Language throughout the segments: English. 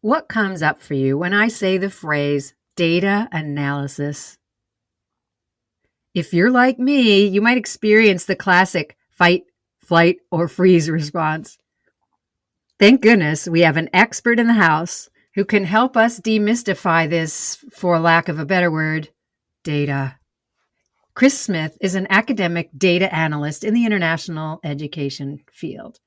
What comes up for you when I say the phrase data analysis? If you're like me, you might experience the classic fight, flight, or freeze response. Thank goodness we have an expert in the house who can help us demystify this, for lack of a better word, data. Chris Smith is an academic data analyst in the international education field.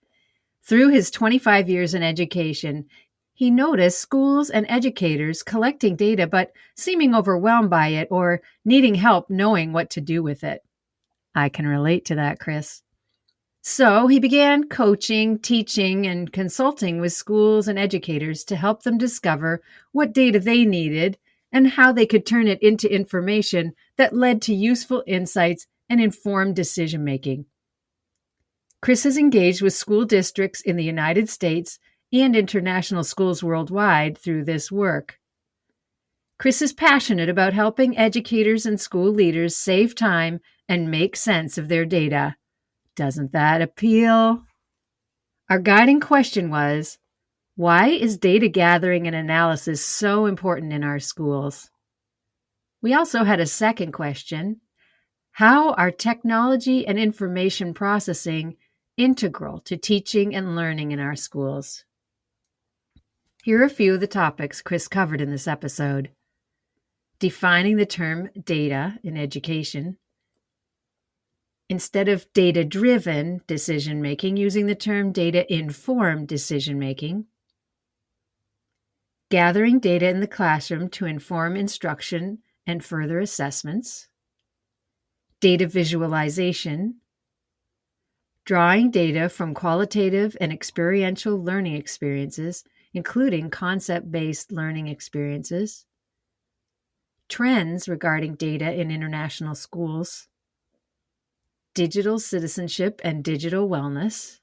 Through his 25 years in education, he noticed schools and educators collecting data but seeming overwhelmed by it or needing help knowing what to do with it. I can relate to that, Chris. So he began coaching, teaching, and consulting with schools and educators to help them discover what data they needed and how they could turn it into information that led to useful insights and informed decision making. Chris has engaged with school districts in the United States and international schools worldwide through this work. Chris is passionate about helping educators and school leaders save time and make sense of their data. Doesn't that appeal? Our guiding question was, why is data gathering and analysis so important in our schools? We also had a second question. How are technology and information processing integral to teaching and learning in our schools? Here are a few of the topics Chris covered in this episode. Defining the term data in education. Instead of data-driven decision-making, using the term data-informed decision-making. Gathering data in the classroom to inform instruction and further assessments. Data visualization. Drawing data from qualitative and experiential learning experiences, including concept-based learning experiences. Trends regarding data in international schools. Digital citizenship and digital wellness.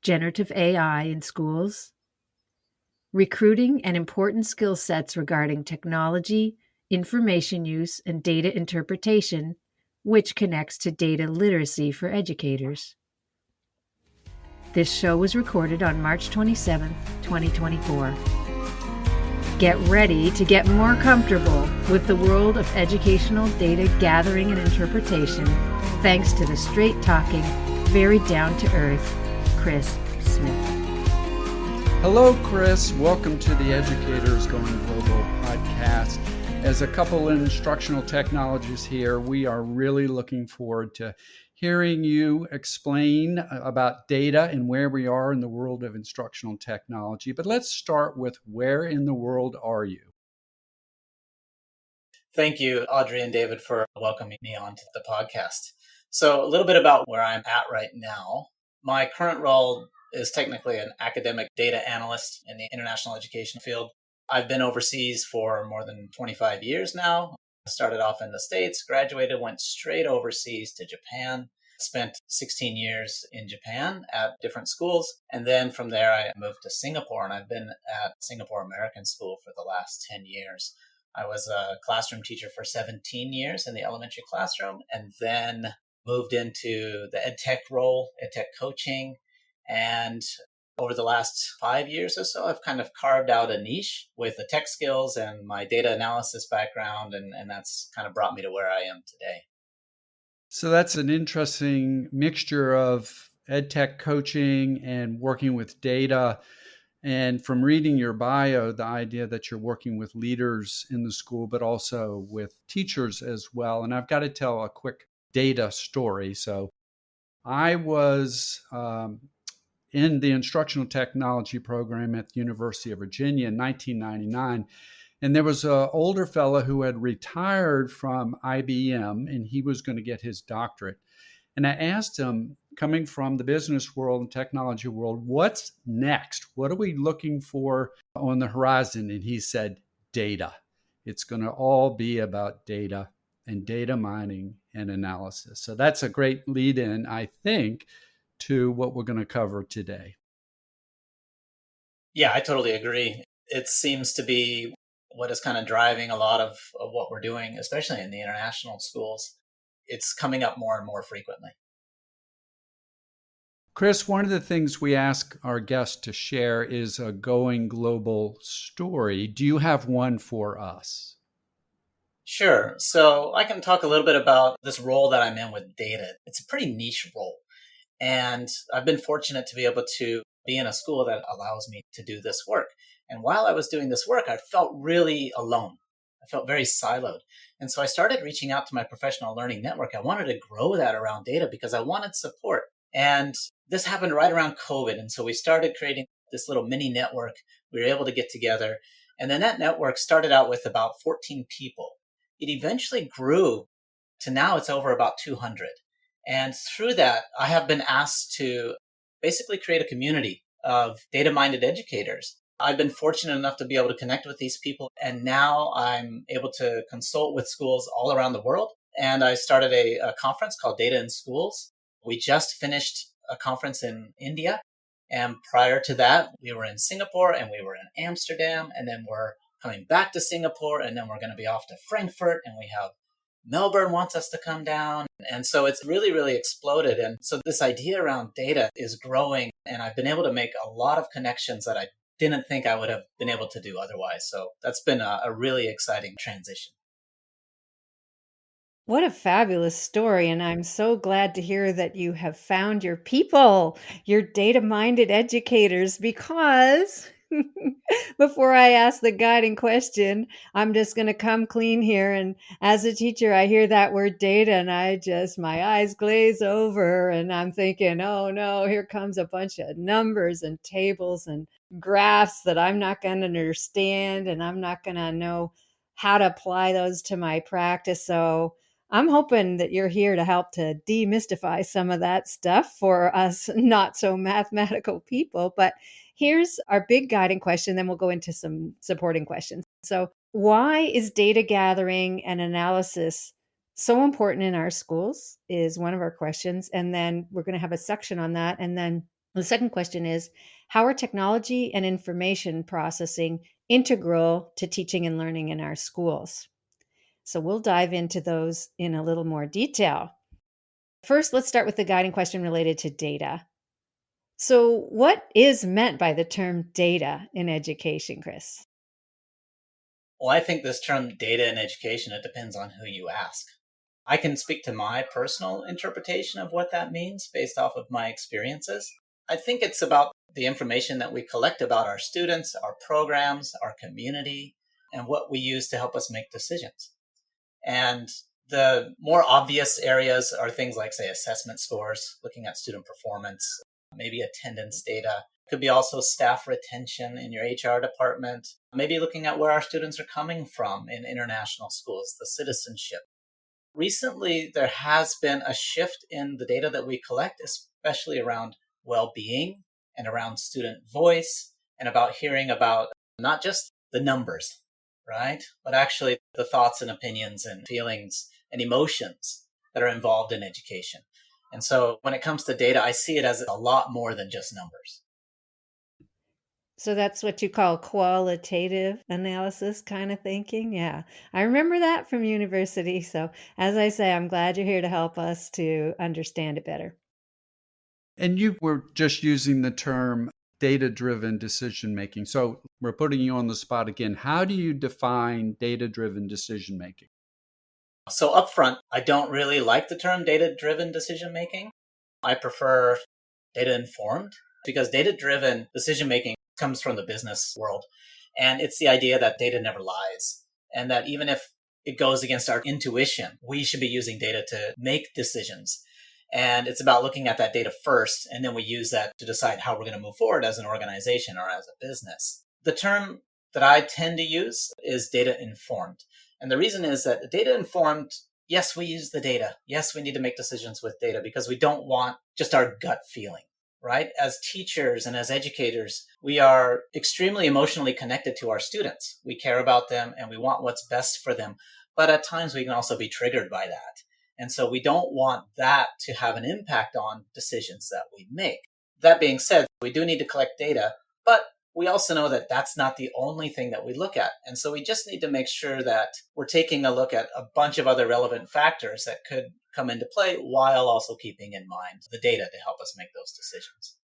Generative AI in schools. Recruiting and important skill sets regarding technology, information use, and data interpretation, which connects to data literacy for educators. This show was recorded on March 27, 2024. Get ready to get more comfortable with the world of educational data gathering and interpretation, thanks to the straight-talking, very down-to-earth Chris Smith. Hello, Chris. Welcome to the Educators Going Global podcast. As a couple of instructional technologists here, we are really looking forward to hearing you explain about data and where we are in the world of instructional technology. But let's start with, where in the world are you? Thank you, Audrey and David, for welcoming me onto the podcast. So a little bit about where I'm at right now. My current role is technically an academic data analyst in the international education field. I've been overseas for more than 25 years now. I started off in the States, graduated, went straight overseas to Japan, spent 16 years in Japan at different schools. And then from there, I moved to Singapore, and I've been at Singapore American School for the last 10 years. I was a classroom teacher for 17 years in the elementary classroom, and then moved into the ed tech role, ed tech coaching. And over the last 5 years or so, I've kind of carved out a niche with the tech skills and my data analysis background, and that's kind of brought me to where I am today. So that's an interesting mixture of ed tech coaching and working with data. And from reading your bio, the idea that you're working with leaders in the school, but also with teachers as well. And I've got to tell a quick data story. So I was in the instructional technology program at the University of Virginia in 1999. And there was an older fellow who had retired from IBM, and he was going to get his doctorate. And I asked him, coming from the business world and technology world, what's next? What are we looking for on the horizon? And he said, data. It's going to all be about data and data mining and analysis. So that's a great lead in, I think, to what we're going to cover today. Yeah, I totally agree. It seems to be what is kind of driving a lot of what we're doing, especially in the international schools. It's coming up more and more frequently. Chris, one of the things we ask our guests to share is a going global story. Do you have one for us? Sure. So I can talk a little bit about this role that I'm in with data. It's a pretty niche role. And I've been fortunate to be able to be in a school that allows me to do this work. And while I was doing this work, I felt really alone. I felt very siloed. And so I started reaching out to my professional learning network. I wanted to grow that around data because I wanted support. And this happened right around COVID. And so we started creating this little mini network. We were able to get together. And then that network started out with about 14 people. It eventually grew to now it's over about 200. And through that, I have been asked to basically create a community of data-minded educators. I've been fortunate enough to be able to connect with these people. And now I'm able to consult with schools all around the world. And I started a conference called Data in Schools. We just finished a conference in India. And prior to that, we were in Singapore and we were in Amsterdam. And then we're coming back to Singapore. And then we're going to be off to Frankfurt. And we have Melbourne wants us to come down. And so it's really, really exploded. And so this idea around data is growing. And I've been able to make a lot of connections that I didn't think I would have been able to do otherwise. So that's been a really exciting transition. What a fabulous story. And I'm so glad to hear that you have found your people, your data minded educators, because before I ask the guiding question, I'm just going to come clean here. And as a teacher, I hear that word data and my eyes glaze over and I'm thinking, oh no, here comes a bunch of numbers and tables and graphs that I'm not going to understand and I'm not going to know how to apply those to my practice. So I'm hoping that you're here to help to demystify some of that stuff for us not so mathematical people. But here's our big guiding question, then we'll go into some supporting questions. So, why is data gathering and analysis so important in our schools? Is one of our questions. And then we're going to have a section on that. And then the second question is, how are technology and information processing integral to teaching and learning in our schools? So we'll dive into those in a little more detail. First, let's start with the guiding question related to data. So, what is meant by the term data in education, Chris? Well, I think this term data in education, it depends on who you ask. I can speak to my personal interpretation of what that means based off of my experiences. I think it's about the information that we collect about our students, our programs, our community, and what we use to help us make decisions. And the more obvious areas are things like, say, assessment scores, looking at student performance, maybe attendance data. Could be also staff retention in your HR department, maybe looking at where our students are coming from in international schools, the citizenship. Recently, there has been a shift in the data that we collect, especially around well-being and around student voice and about hearing about not just the numbers, right? But actually the thoughts and opinions and feelings and emotions that are involved in education. And so when it comes to data, I see it as a lot more than just numbers. So that's what you call qualitative analysis kind of thinking. Yeah, I remember that from university. So as I say, I'm glad you're here to help us to understand it better. And you were just using the term data-driven decision making. So we're putting you on the spot again. How do you define data-driven decision making? So upfront, I don't really like the term data-driven decision making. I prefer data-informed because data-driven decision making comes from the business world. And it's the idea that data never lies. And that even if it goes against our intuition, we should be using data to make decisions. And it's about looking at that data first, and then we use that to decide how we're going to move forward as an organization or as a business. The term that I tend to use is data informed. And the reason is that data informed, yes, we use the data. Yes, we need to make decisions with data because we don't want just our gut feeling, right? As teachers and as educators, we are extremely emotionally connected to our students. We care about them and we want what's best for them. But at times we can also be triggered by that. And so we don't want that to have an impact on decisions that we make. That being said, we do need to collect data, but we also know that that's not the only thing that we look at. And so we just need to make sure that we're taking a look at a bunch of other relevant factors that could come into play while also keeping in mind the data to help us make those decisions.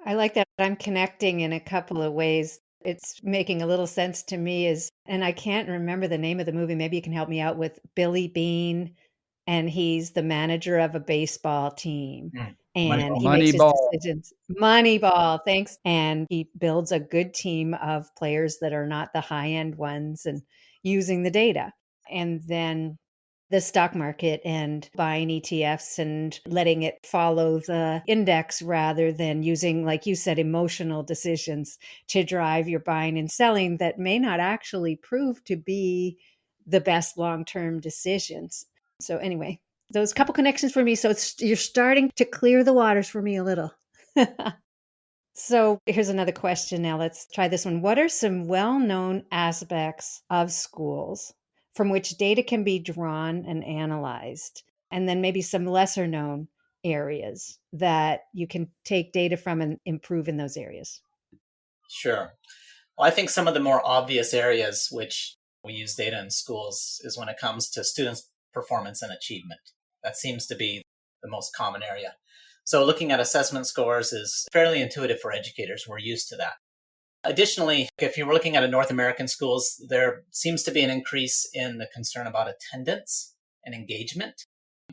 I like that I'm connecting in a couple of ways. It's making a little sense to me and I can't remember the name of the movie. Maybe you can help me out with Billy Bean, and he's the manager of a baseball team. And Moneyball. he makes his Moneyball. decisions. Moneyball, thanks. And he builds a good team of players that are not the high end ones and using the data. And then the stock market and buying ETFs and letting it follow the index rather than using, like you said, emotional decisions to drive your buying and selling that may not actually prove to be the best long-term decisions. So anyway, those couple connections for me. So you're starting to clear the waters for me a little. So here's another question now. Let's try this one. What are some well-known aspects of schools from which data can be drawn and analyzed? And then maybe some lesser known areas that you can take data from and improve in those areas. Sure. Well, I think some of the more obvious areas which we use data in schools is when it comes to students' performance and achievement. That seems to be the most common area. So looking at assessment scores is fairly intuitive for educators. We're used to that. Additionally, if you were looking at North American schools, there seems to be an increase in the concern about attendance and engagement.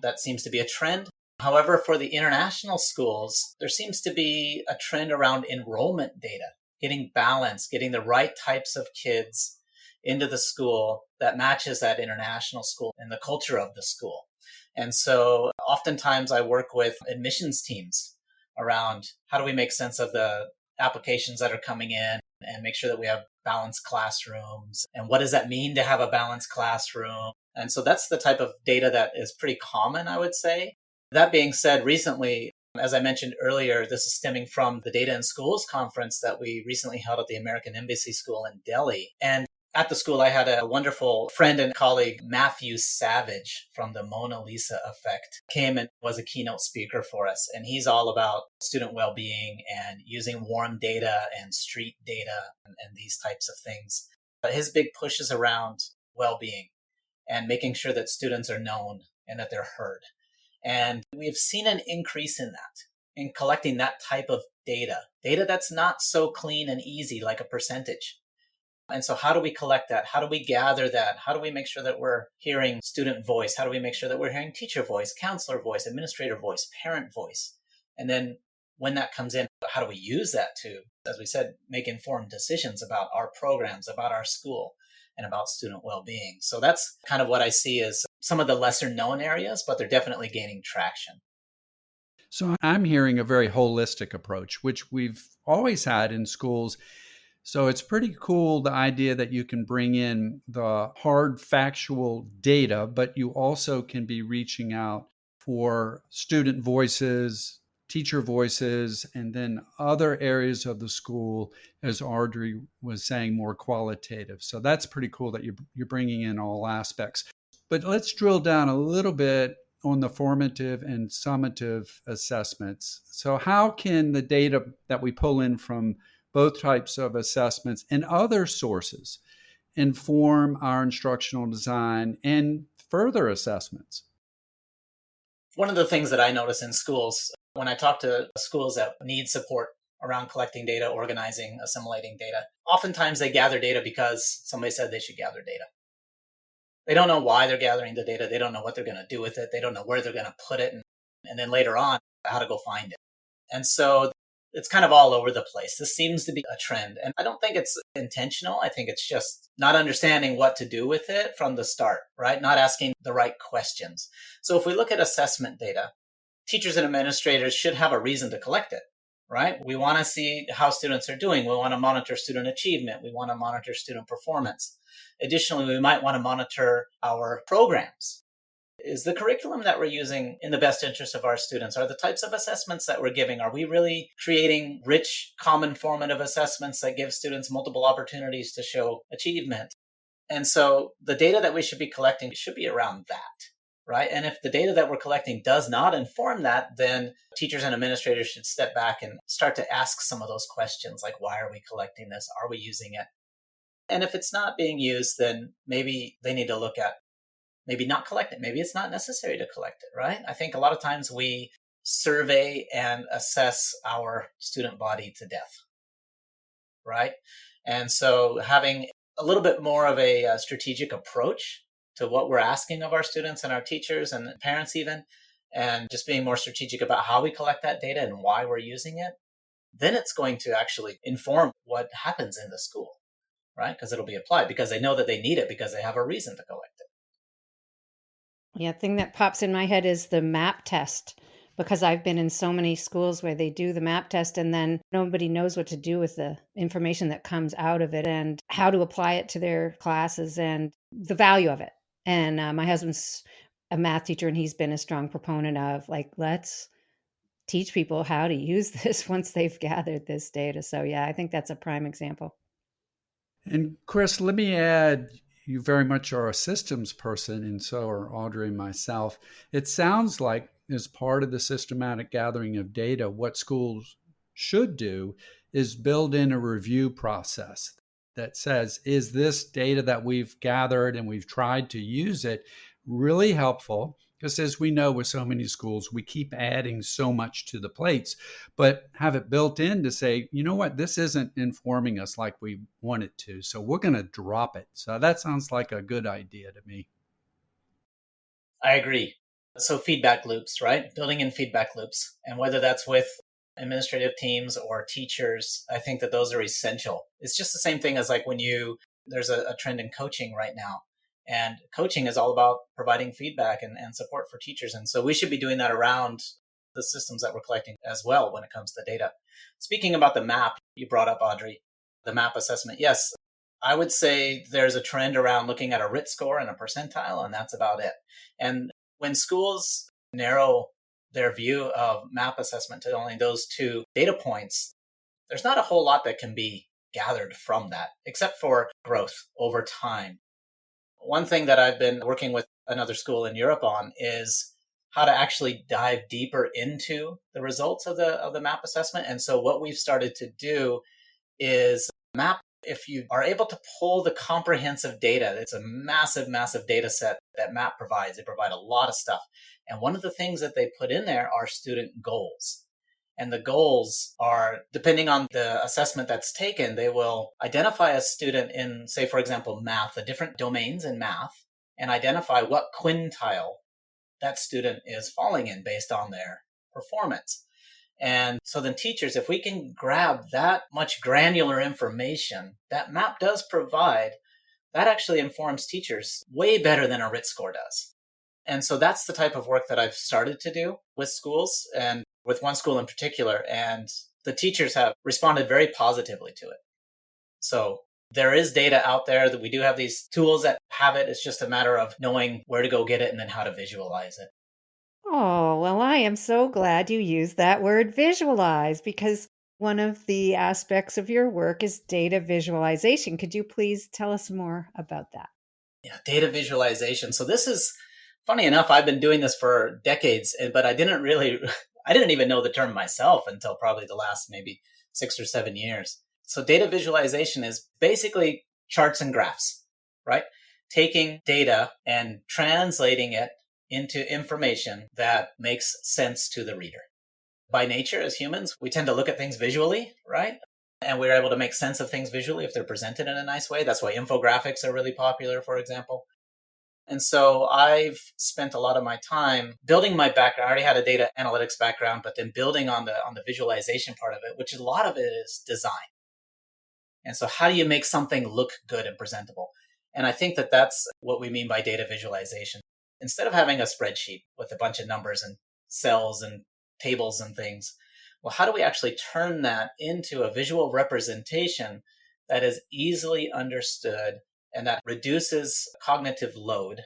That seems to be a trend. However, for the international schools, there seems to be a trend around enrollment data, getting balance, getting the right types of kids into the school that matches that international school and the culture of the school. And so oftentimes I work with admissions teams around how do we make sense of the applications that are coming in and make sure that we have balanced classrooms. And what does that mean to have a balanced classroom? And so that's the type of data that is pretty common, I would say. That being said, recently, as I mentioned earlier, this is stemming from the Data in Schools conference that we recently held at the American Embassy School in Delhi. And at the school, I had a wonderful friend and colleague, Matthew Savage from the Mona Lisa Effect, came and was a keynote speaker for us. And he's all about student well-being and using warm data and street data and these types of things. But his big push is around well-being and making sure that students are known and that they're heard. And we've seen an increase in that, in collecting that type of data that's not so clean and easy like a percentage. And so how do we collect that? How do we gather that? How do we make sure that we're hearing student voice? How do we make sure that we're hearing teacher voice, counselor voice, administrator voice, parent voice? And then when that comes in, how do we use that to, as we said, make informed decisions about our programs, about our school, and about student well-being? So that's kind of what I see as some of the lesser known areas, but they're definitely gaining traction. So I'm hearing a very holistic approach, which we've always had in schools. So it's pretty cool, the idea that you can bring in the hard factual data, but you also can be reaching out for student voices, teacher voices, and then other areas of the school, as Audrey was saying, more qualitative. So that's pretty cool that you're bringing in all aspects. But let's drill down a little bit on the formative and summative assessments. So how can the data that we pull in from both types of assessments and other sources inform our instructional design and further assessments? One of the things that I notice in schools, when I talk to schools that need support around collecting data, organizing, assimilating data, oftentimes they gather data because somebody said they should gather data. They don't know why they're gathering the data. They don't know what they're going to do with it. They don't know where they're going to put it. And then later on, how to go find it. And so it's kind of all over the place. This seems to be a trend. And I don't think it's intentional. I think it's just not understanding what to do with it from the start, right? Not asking the right questions. So if we look at assessment data, teachers and administrators should have a reason to collect it, right? We want to see how students are doing. We want to monitor student achievement. We want to monitor student performance. Additionally, we might want to monitor our programs. Is the curriculum that we're using in the best interest of our students? Are the types of assessments that we're giving, are we really creating rich, common formative assessments that give students multiple opportunities to show achievement? And so the data that we should be collecting should be around that, right? And if the data that we're collecting does not inform that, then teachers and administrators should step back and start to ask some of those questions, like, why are we collecting this? Are we using it? And if it's not being used, then maybe they need to look at maybe not collect it. Maybe it's not necessary to collect it, right? I think a lot of times we survey and assess our student body to death, right? And so having a little bit more of a strategic approach to what we're asking of our students and our teachers and parents even, and just being more strategic about how we collect that data and why we're using it, then it's going to actually inform what happens in the school, right? Because it'll be applied because they know that they need it because they have a reason to collect it. Yeah, thing that pops in my head is the MAP test, because I've been in so many schools where they do the MAP test and then nobody knows what to do with the information that comes out of it and how to apply it to their classes and the value of it. And my husband's a math teacher, and he's been a strong proponent of, like, let's teach people how to use this once they've gathered this data. So yeah, I think that's a prime example. And Chris, let me add, you very much are a systems person, and so are Audrey and myself. It sounds like, as part of the systematic gathering of data, what schools should do is build in a review process that says, is this data that we've gathered and we've tried to use it really helpful? Because as we know with so many schools, we keep adding so much to the plates, but have it built in to say, you know what, this isn't informing us like we want it to. So we're going to drop it. So that sounds like a good idea to me. I agree. So feedback loops, right? Building in feedback loops. And whether that's with administrative teams or teachers, I think that those are essential. It's just the same thing as like there's a trend in coaching right now. And coaching is all about providing feedback and support for teachers. And so we should be doing that around the systems that we're collecting as well when it comes to data. Speaking about the map, you brought up, Audrey, the map assessment. Yes, I would say there's a trend around looking at a RIT score and a percentile, and that's about it. And when schools narrow their view of map assessment to only those two data points, there's not a whole lot that can be gathered from that, except for growth over time. One thing that I've been working with another school in Europe on is how to actually dive deeper into the results of the map assessment. And so what we've started to do is map. If you are able to pull the comprehensive data, it's a massive, massive data set that MAP provides. They provide a lot of stuff. And one of the things that they put in there are student goals. And the goals are, depending on the assessment that's taken, they will identify a student in, say, for example, math, the different domains in math, and identify what quintile that student is falling in based on their performance. And so then teachers, if we can grab that much granular information that MAP does provide, that actually informs teachers way better than a RIT score does. And so that's the type of work that I've started to do with schools and with one school in particular. And the teachers have responded very positively to it. So there is data out there that we do have these tools that have it. It's just a matter of knowing where to go get it and then how to visualize it. Oh, well, I am so glad you used that word visualize, because one of the aspects of your work is data visualization. Could you please tell us more about that? Yeah, data visualization. So this is funny enough, I've been doing this for decades, but I didn't even know the term myself until probably the last maybe 6 or 7 years. So data visualization is basically charts and graphs, right? Taking data and translating it into information that makes sense to the reader. By nature, as humans, we tend to look at things visually, right? And we're able to make sense of things visually if they're presented in a nice way. That's why infographics are really popular, for example. And so I've spent a lot of my time building my background. I already had a data analytics background, but then building on the visualization part of it, which a lot of it is design. And so how do you make something look good and presentable? And I think that that's what we mean by data visualization. Instead of having a spreadsheet with a bunch of numbers and cells and tables and things, well, how do we actually turn that into a visual representation that is easily understood and that reduces cognitive load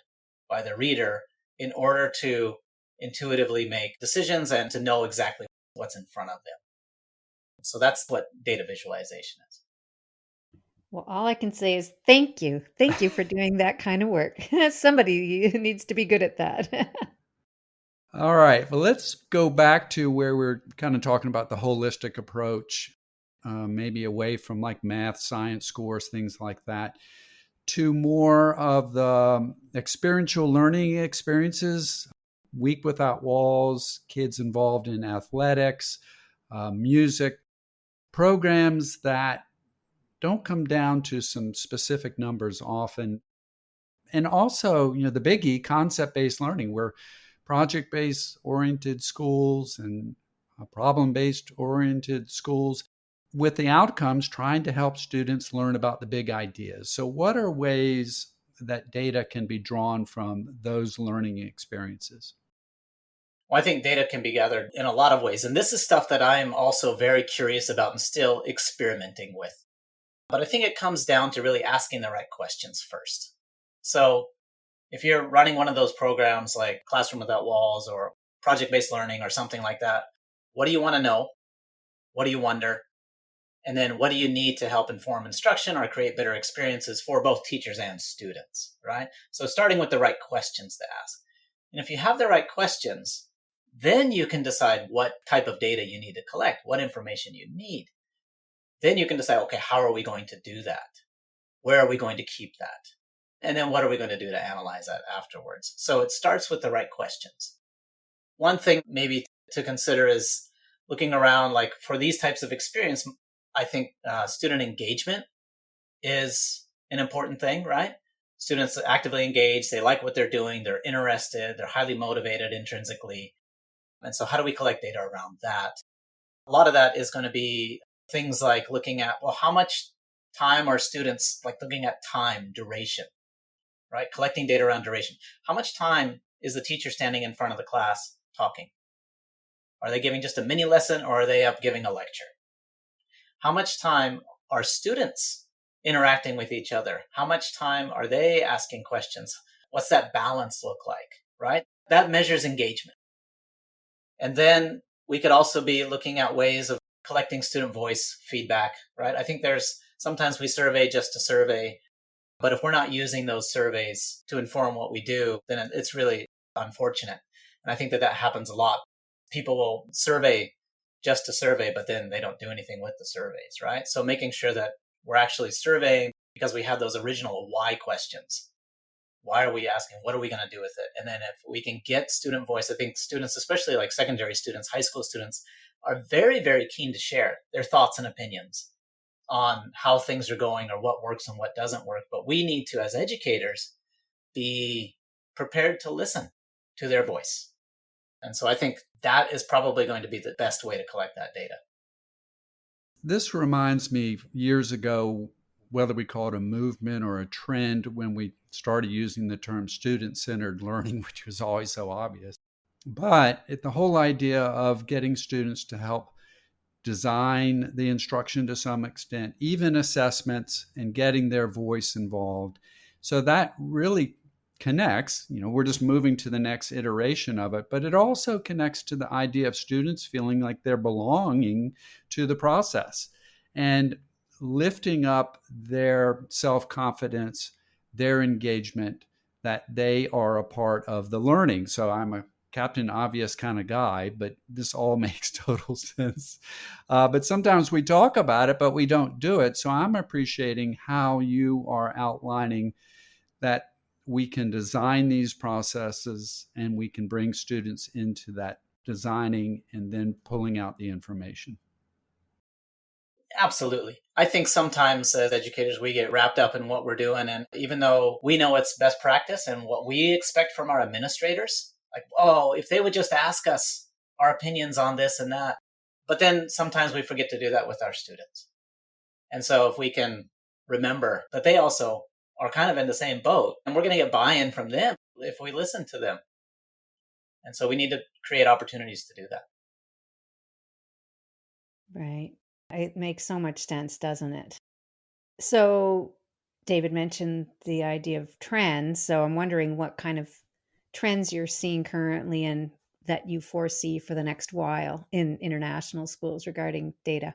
by the reader in order to intuitively make decisions and to know exactly what's in front of them? So that's what data visualization is. Well, all I can say is thank you. Thank you for doing that kind of work. Somebody needs to be good at that. All right. Well, let's go back to where we're kind of talking about the holistic approach, maybe away from like math, science scores, things like that, to more of the experiential learning experiences, Week Without Walls, kids involved in athletics, music, programs that don't come down to some specific numbers often. And also, the biggie, concept-based learning, where project-based oriented schools and problem-based oriented schools with the outcomes trying to help students learn about the big ideas. So what are ways that data can be drawn from those learning experiences? Well, I think data can be gathered in a lot of ways. And this is stuff that I'm also very curious about and still experimenting with. But I think it comes down to really asking the right questions first. So if you're running one of those programs like Classroom Without Walls or project-based learning or something like that, what do you want to know? What do you wonder? And then what do you need to help inform instruction or create better experiences for both teachers and students, right? So starting with the right questions to ask. And if you have the right questions, then you can decide what type of data you need to collect, what information you need. Then you can decide, okay, how are we going to do that? Where are we going to keep that? And then what are we going to do to analyze that afterwards? So it starts with the right questions. One thing maybe to consider is looking around, like for these types of experience, I think student engagement is an important thing, right? Students actively engaged, they like what they're doing, they're interested, they're highly motivated intrinsically. And so how do we collect data around that? A lot of that is going to be things like looking at, well, how much time are students, like looking at time, duration, right? Collecting data around duration. How much time is the teacher standing in front of the class talking? Are they giving just a mini lesson or are they up giving a lecture? How much time are students interacting with each other? How much time are they asking questions? What's that balance look like, right? That measures engagement. And then we could also be looking at ways of collecting student voice feedback, right? I think sometimes we survey just to survey, but if we're not using those surveys to inform what we do, then it's really unfortunate. And I think that happens a lot. People will survey just to survey, but then they don't do anything with the surveys, right? So making sure that we're actually surveying because we have those original why questions. Why are we asking? What are we going to do with it? And then if we can get student voice, I think students, especially like secondary students, high school students, are very, very keen to share their thoughts and opinions on how things are going or what works and what doesn't work. But we need to, as educators, be prepared to listen to their voice. And so I think that is probably going to be the best way to collect that data. This reminds me years ago, whether we call it a movement or a trend, when we started using the term student-centered learning, which was always so obvious. But the whole idea of getting students to help design the instruction to some extent, even assessments, and getting their voice involved. So that really connects, we're just moving to the next iteration of it, but it also connects to the idea of students feeling like they're belonging to the process and lifting up their self-confidence, their engagement, that they are a part of the learning. So I'm a Captain Obvious kind of guy, but this all makes total sense. But sometimes we talk about it, but we don't do it. So I'm appreciating how you are outlining that we can design these processes and we can bring students into that designing and then pulling out the information. Absolutely. I think sometimes as educators, we get wrapped up in what we're doing. And even though we know it's best practice and what we expect from our administrators, like, oh, if they would just ask us our opinions on this and that. But then sometimes we forget to do that with our students. And so if we can remember that they also are kind of in the same boat and we're going to get buy-in from them if we listen to them. And so we need to create opportunities to do that. Right. It makes so much sense, doesn't it? So David mentioned the idea of trends. So I'm wondering what kind of trends you're seeing currently and that you foresee for the next while in international schools regarding data.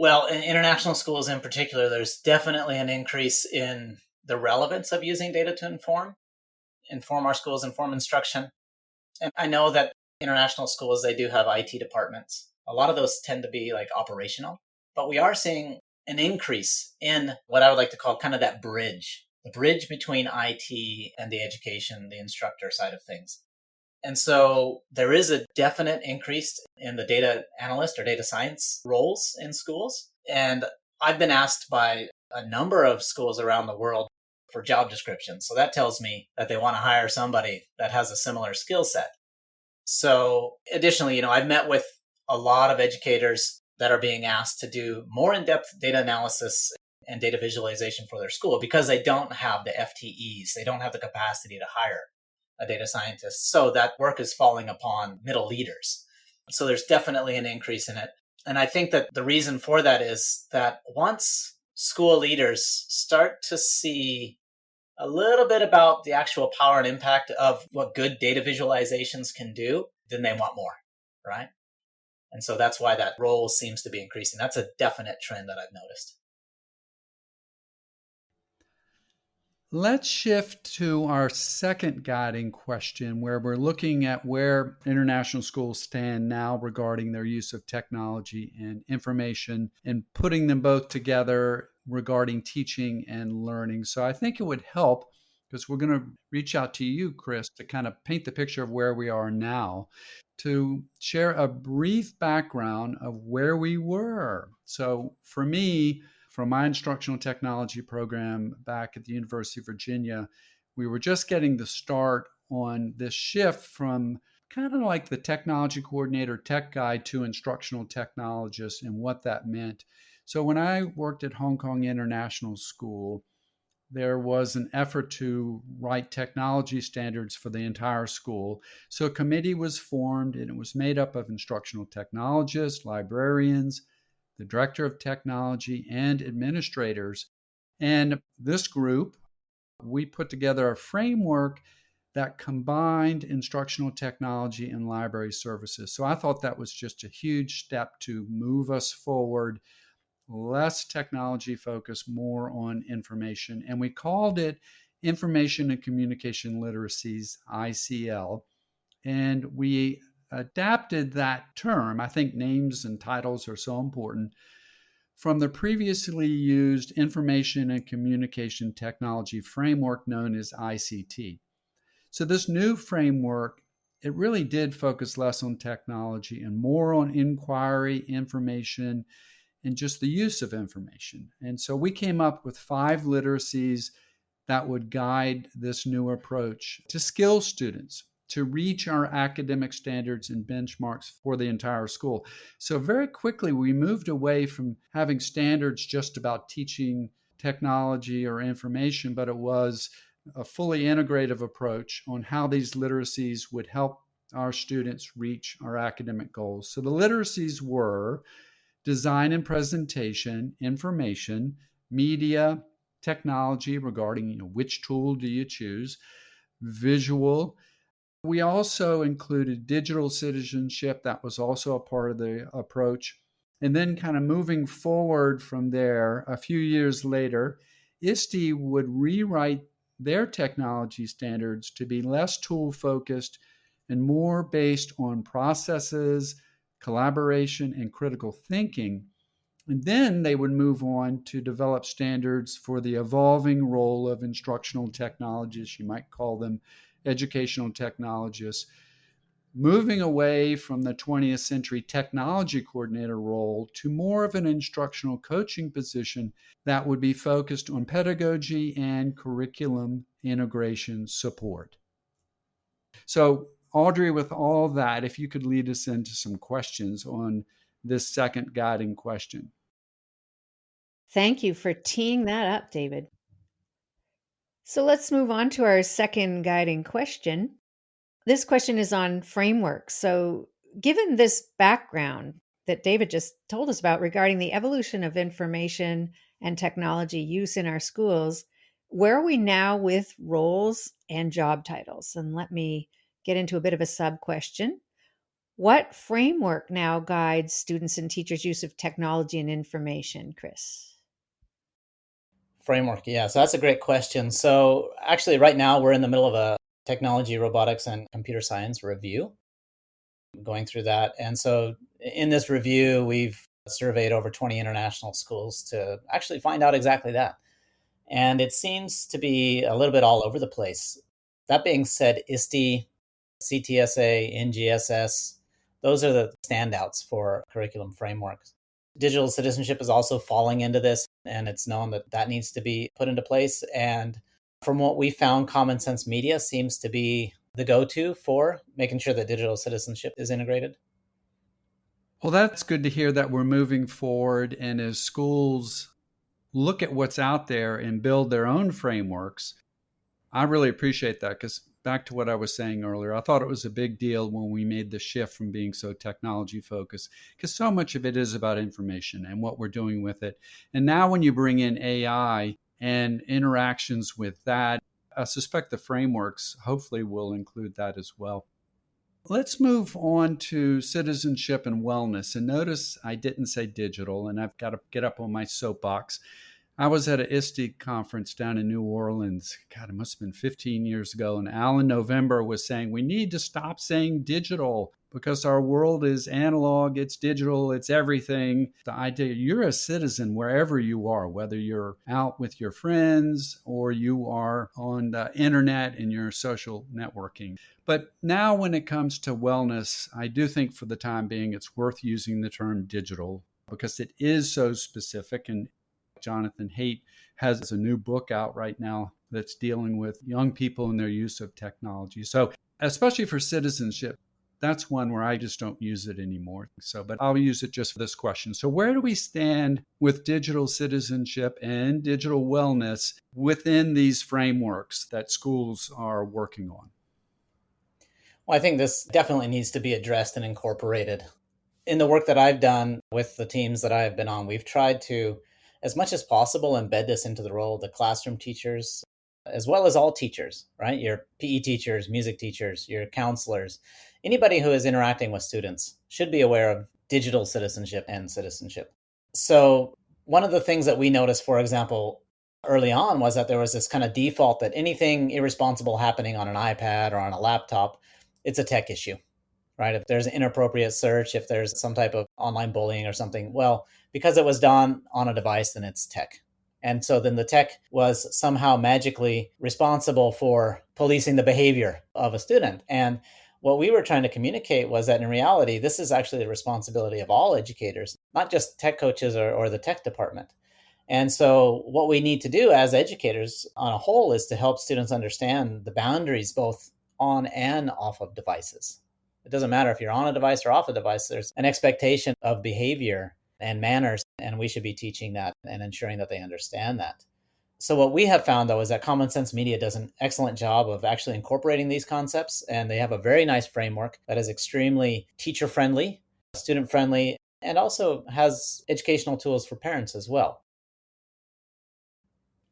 Well, in international schools in particular, there's definitely an increase in the relevance of using data to inform our schools, inform instruction. And I know that international schools, they do have IT departments. A lot of those tend to be like operational, but we are seeing an increase in what I would like to call kind of that bridge, the bridge between IT and the education, the instructor side of things. And so there is a definite increase in the data analyst or data science roles in schools. And I've been asked by a number of schools around the world for job descriptions. So that tells me that they want to hire somebody that has a similar skill set. So additionally, I've met with a lot of educators that are being asked to do more in-depth data analysis and data visualization for their school because they don't have the FTEs. They don't have the capacity to hire a data scientist. So that work is falling upon middle leaders. So there's definitely an increase in it. And I think that the reason for that is that once school leaders start to see a little bit about the actual power and impact of what good data visualizations can do, then they want more, right? And so that's why that role seems to be increasing. That's a definite trend that I've noticed. Let's shift to our second guiding question, where we're looking at where international schools stand now regarding their use of technology and information and putting them both together regarding teaching and learning. So I think it would help, because we're going to reach out to you, Chris, to kind of paint the picture of where we are now, to share a brief background of where we were. So for me, from my instructional technology program back at the University of Virginia, we were just getting the start on this shift from kind of like the technology coordinator, tech guy, to instructional technologist and what that meant. So when I worked at Hong Kong International School, there was an effort to write technology standards for the entire school. So a committee was formed, and it was made up of instructional technologists, librarians, the director of technology, and administrators. And this group, we put together a framework that combined instructional technology and library services. So I thought that was just a huge step to move us forward, less technology focus, more on information. And we called it Information and Communication Literacies, ICL. And we adapted that term. I think names and titles are so important, from the previously used Information and Communication Technology framework known as ICT. So this new framework, it really did focus less on technology and more on inquiry, information, and just the use of information. And so we came up with 5 literacies that would guide this new approach to skill students to reach our academic standards and benchmarks for the entire school. So very quickly, we moved away from having standards just about teaching technology or information, but it was a fully integrative approach on how these literacies would help our students reach our academic goals. So the literacies were design and presentation, information, media, technology regarding which tool do you choose, visual. We also included digital citizenship. That was also a part of the approach. And then kind of moving forward from there, a few years later, ISTE would rewrite their technology standards to be less tool focused and more based on processes, collaboration, and critical thinking. And then they would move on to develop standards for the evolving role of instructional technologists. You might call them educational technologists, moving away from the 20th century technology coordinator role to more of an instructional coaching position that would be focused on pedagogy and curriculum integration support. So, Audrey, with all that, if you could lead us into some questions on this second guiding question. Thank you for teeing that up, David. So let's move on to our second guiding question. This question is on frameworks. So, given this background that David just told us about regarding the evolution of information and technology use in our schools, where are we now with roles and job titles? And let me get into a bit of a sub question. What framework now guides students and teachers' use of technology and information, Chris? Framework, yeah. So that's a great question. So actually, right now we're in the middle of a technology, robotics, and computer science review, going through that. And so in this review, we've surveyed over 20 international schools to actually find out exactly that. And it seems to be a little bit all over the place. That being said, ISTE, CTSA, NGSS, those are the standouts for curriculum frameworks. Digital citizenship is also falling into this, and it's known that that needs to be put into place. And from what we found, Common Sense Media seems to be the go-to for making sure that digital citizenship is integrated. Well, that's good to hear that we're moving forward. And as schools look at what's out there and build their own frameworks, I really appreciate that because back to what I was saying earlier, I thought it was a big deal when we made the shift from being so technology focused because so much of it is about information and what we're doing with it. And now, when you bring in AI and interactions with that, I suspect the frameworks hopefully will include that as well. Let's move on to citizenship and wellness. And notice I didn't say digital, and I've got to get up on my soapbox. I was at a ISTE conference down in New Orleans. God, it must have been 15 years ago. And Alan November was saying, we need to stop saying digital because our world is analog, it's digital, it's everything. The idea you're a citizen wherever you are, whether you're out with your friends or you are on the internet and your social networking. But now, when it comes to wellness, I do think for the time being, it's worth using the term digital because it is so specific. And Jonathan Haidt has a new book out right now that's dealing with young people and their use of technology. So, especially for citizenship, that's one where I just don't use it anymore. So, but I'll use it just for this question. So, where do we stand with digital citizenship and digital wellness within these frameworks that schools are working on? Well, I think this definitely needs to be addressed and incorporated. In the work that I've done with the teams that I've been on, we've tried to, as much as possible, embed this into the role of the classroom teachers, as well as all teachers, right? Your PE teachers, music teachers, your counselors, anybody who is interacting with students should be aware of digital citizenship and citizenship. So, one of the things that we noticed, for example, early on was that there was this kind of default that anything irresponsible happening on an iPad or on a laptop, it's a tech issue, right? If there's an inappropriate search, if there's some type of online bullying or something, well, because it was done on a device, then it's tech. And so then the tech was somehow magically responsible for policing the behavior of a student. And what we were trying to communicate was that in reality, this is actually the responsibility of all educators, not just tech coaches or the tech department. And so, what we need to do as educators on a whole is to help students understand the boundaries both on and off of devices. It doesn't matter if you're on a device or off a device, there's an expectation of behavior and manners, and we should be teaching that and ensuring that they understand that. So, what we have found though is that Common Sense Media does an excellent job of actually incorporating these concepts, and they have a very nice framework that is extremely teacher friendly, student friendly, and also has educational tools for parents as well.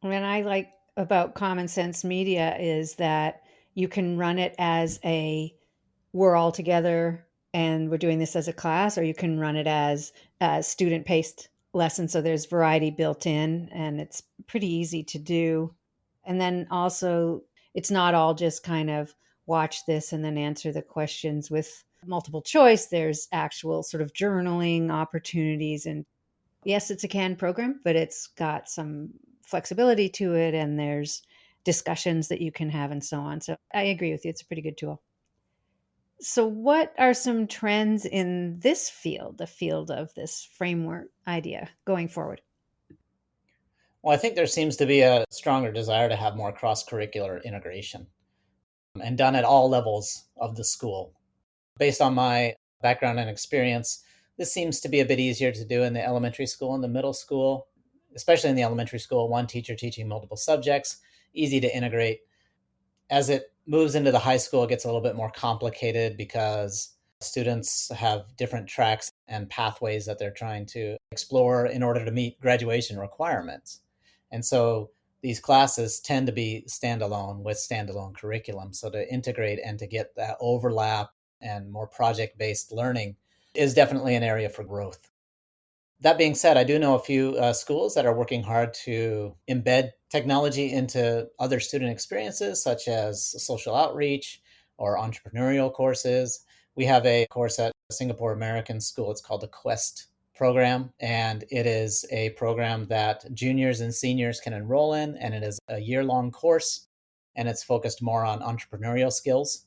What I like about Common Sense Media is that you can run it as we're all together and we're doing this as a class, or you can run it as a student paced lesson. So there's variety built in and it's pretty easy to do. And then also, it's not all just kind of watch this and then answer the questions with multiple choice. There's actual sort of journaling opportunities. And yes, it's a canned program, but it's got some flexibility to it. And there's discussions that you can have and so on. So I agree with you. It's a pretty good tool. So, what are some trends in this field, the field of this framework idea going forward? Well, I think there seems to be a stronger desire to have more cross curricular integration and done at all levels of the school. Based on my background and experience, this seems to be a bit easier to do in the elementary school and the middle school, especially in the elementary school, one teacher teaching multiple subjects, easy to integrate. As it moves into the high school, it gets a little bit more complicated because students have different tracks and pathways that they're trying to explore in order to meet graduation requirements. And so these classes tend to be standalone with standalone curriculum. So to integrate and to get that overlap and more project-based learning is definitely an area for growth. That being said, I do know a few schools that are working hard to embed technology into other student experiences, such as social outreach or entrepreneurial courses. We have a course at Singapore American School. It's called the Quest program, and it is a program that juniors and seniors can enroll in, and it is a year-long course, and it's focused more on entrepreneurial skills.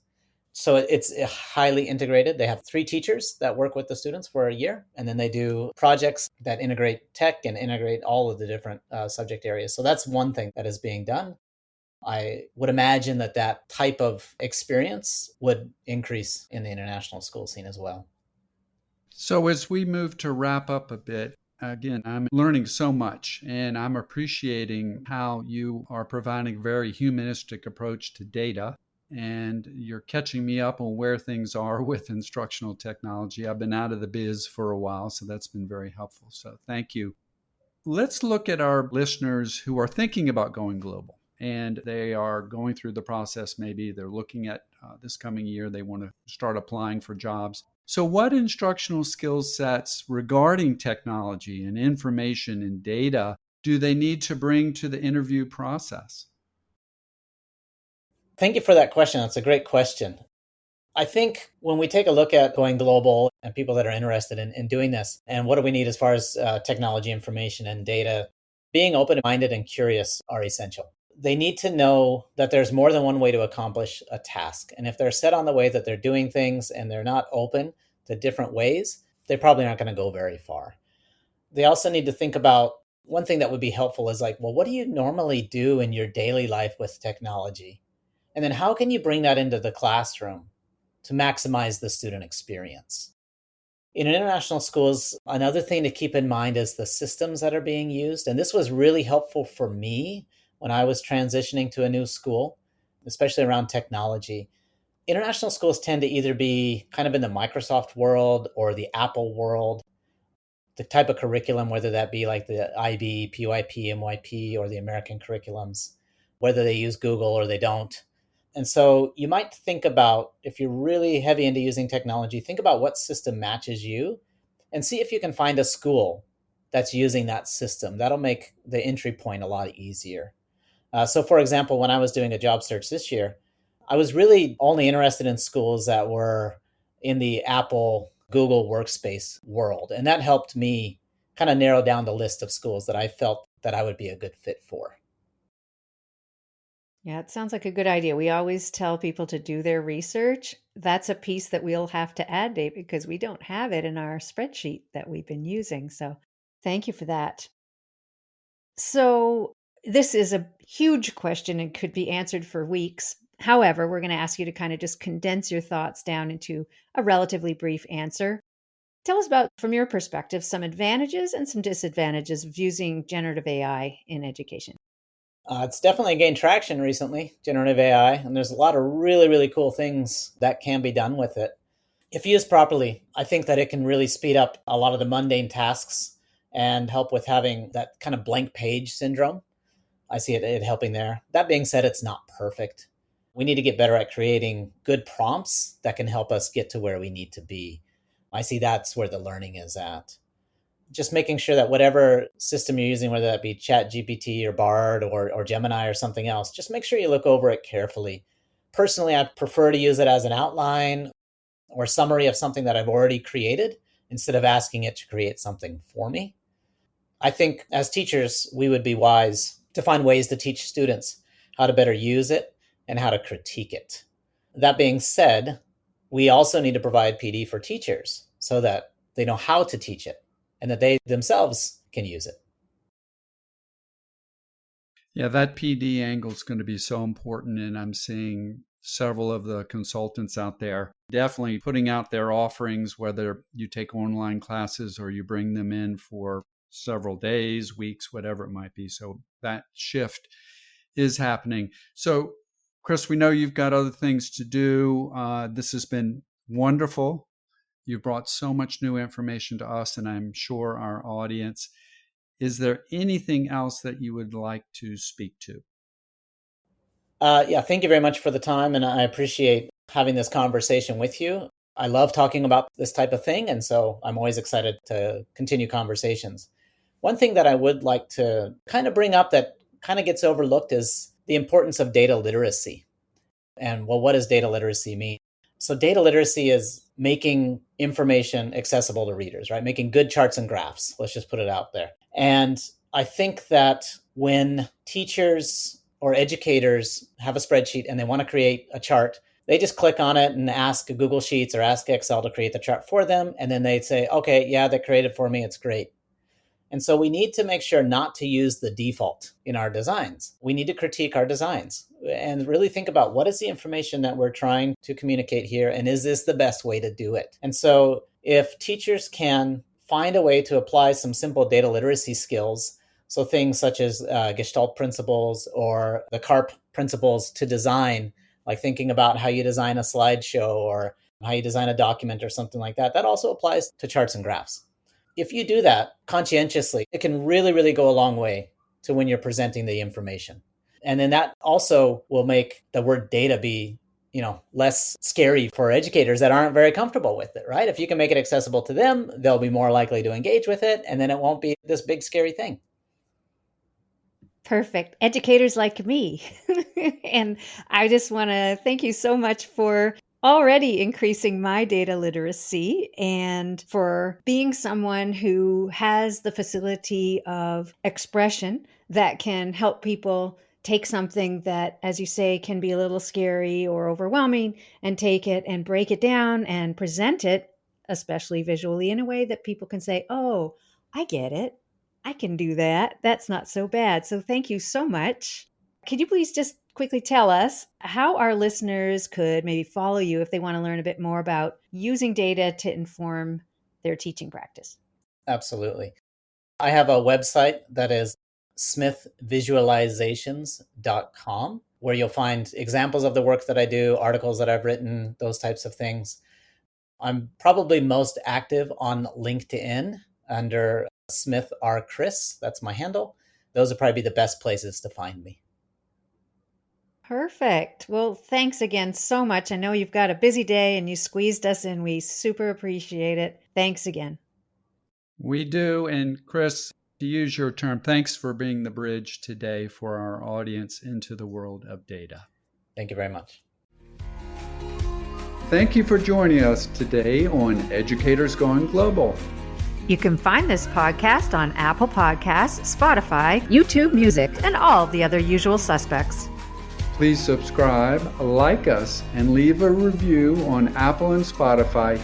So it's highly integrated. They have 3 teachers that work with the students for a year, and then they do projects that integrate tech and integrate all of the different subject areas. So that's one thing that is being done. I would imagine that that type of experience would increase in the international school scene as well. So, as we move to wrap up a bit, again, I'm learning so much and I'm appreciating how you are providing a very humanistic approach to data. And you're catching me up on where things are with instructional technology. I've been out of the biz for a while, so that's been very helpful. So, thank you. Let's look at our listeners who are thinking about going global and they are going through the process. Maybe they're looking at this coming year, they want to start applying for jobs. So, what instructional skill sets regarding technology and information and data do they need to bring to the interview process? Thank you for that question. That's a great question. I think when we take a look at going global and people that are interested in doing this, and what do we need as far as technology, information, and data, being open minded and curious are essential. They need to know that there's more than one way to accomplish a task. And if they're set on the way that they're doing things and they're not open to different ways, they probably aren't going to go very far. They also need to think about one thing that would be helpful is like, well, what do you normally do in your daily life with technology? And then how can you bring that into the classroom to maximize the student experience? In international schools, another thing to keep in mind is the systems that are being used. And this was really helpful for me when I was transitioning to a new school, especially around technology. International schools tend to either be kind of in the Microsoft world or the Apple world. The type of curriculum, whether that be like the IB, PYP, MYP, or the American curriculums, whether they use Google or they don't. And so you might think about, if you're really heavy into using technology, think about what system matches you and see if you can find a school that's using that system. That'll make the entry point a lot easier. So for example, when I was doing a job search this year, I was really only interested in schools that were in the Apple, Google workspace world. And that helped me kind of narrow down the list of schools that I felt that I would be a good fit for. Yeah, it sounds like a good idea. We always tell people to do their research. That's a piece that we'll have to add, Dave, because we don't have it in our spreadsheet that we've been using. So thank you for that. So this is a huge question and could be answered for weeks. However, we're going to ask you to kind of just condense your thoughts down into a relatively brief answer. Tell us about, from your perspective, some advantages and some disadvantages of using generative AI in education. It's definitely gained traction recently, generative AI, and there's a lot of really, really cool things that can be done with it. If used properly, I think that it can really speed up a lot of the mundane tasks and help with having that kind of blank page syndrome. I see it helping there. That being said, it's not perfect. We need to get better at creating good prompts that can help us get to where we need to be. I see that's where the learning is at. Just making sure that whatever system you're using, whether that be Chat GPT or Bard or Gemini or something else, just make sure you look over it carefully. Personally, I prefer to use it as an outline or summary of something that I've already created instead of asking it to create something for me. I think as teachers, we would be wise to find ways to teach students how to better use it and how to critique it. That being said, we also need to provide PD for teachers so that they know how to teach it and that they themselves can use it. Yeah, that PD angle is going to be so important. And I'm seeing several of the consultants out there definitely putting out their offerings, whether you take online classes or you bring them in for several days, weeks, whatever it might be. So that shift is happening. So, Chris, we know you've got other things to do. This has been wonderful. You've brought so much new information to us, and I'm sure our audience. Is there anything else that you would like to speak to? Yeah, thank you very much for the time, and I appreciate having this conversation with you. I love talking about this type of thing, and so I'm always excited to continue conversations. One thing that I would like to kind of bring up that kind of gets overlooked is the importance of data literacy. And well, what does data literacy mean? So data literacy is making information accessible to readers, right? Making good charts and graphs. Let's just put it out there. And I think that when teachers or educators have a spreadsheet and they want to create a chart, they just click on it and ask Google Sheets or ask Excel to create the chart for them. And then they say, okay, yeah, they created for me. It's great. And so we need to make sure not to use the default in our designs. We need to critique our designs and really think about what is the information that we're trying to communicate here, and is this the best way to do it? And so if teachers can find a way to apply some simple data literacy skills, so things such as Gestalt principles or the CARP principles to design, like thinking about how you design a slideshow or how you design a document or something like that, that also applies to charts and graphs. If you do that conscientiously, it can really, really go a long way to when you're presenting the information. And then that also will make the word data be, less scary for educators that aren't very comfortable with it, right? If you can make it accessible to them, they'll be more likely to engage with it, and then it won't be this big scary thing. Perfect. Educators like me. And I just want to thank you so much for already increasing my data literacy and for being someone who has the facility of expression that can help people take something that, as you say, can be a little scary or overwhelming and take it and break it down and present it, especially visually, in a way that people can say, oh, I get it. I can do that. That's not so bad. So thank you so much. Could you please just quickly tell us how our listeners could maybe follow you if they want to learn a bit more about using data to inform their teaching practice? Absolutely. I have a website that is smithvisualizations.com, where you'll find examples of the work that I do, articles that I've written, those types of things. I'm probably most active on LinkedIn under Smith R. Chris. That's my handle. Those would probably be the best places to find me. Perfect. Well, thanks again so much. I know you've got a busy day and you squeezed us in. We super appreciate it. Thanks again. We do. And Chris, to use your term, thanks for being the bridge today for our audience into the world of data. Thank you very much. Thank you for joining us today on Educators Going Global. You can find this podcast on Apple Podcasts, Spotify, YouTube Music, and all the other usual suspects. Please subscribe, like us, and leave a review on Apple and Spotify,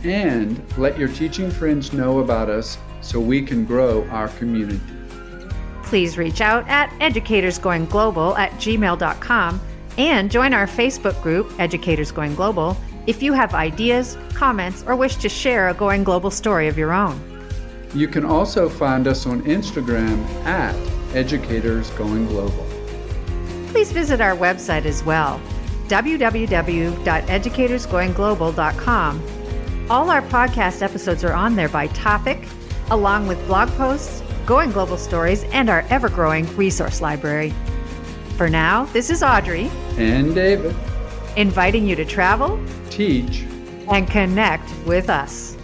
and let your teaching friends know about us so we can grow our community. Please reach out at educatorsgoingglobal@gmail.com and join our Facebook group, Educators Going Global, if you have ideas, comments, or wish to share a Going Global story of your own. You can also find us on Instagram at Educators Going Global. Please visit our website as well, www.educatorsgoingglobal.com. All our podcast episodes are on there by topic, along with blog posts, Going Global stories, and our ever-growing resource library. For now, this is Audrey And David. inviting you to travel, Teach. and connect with us.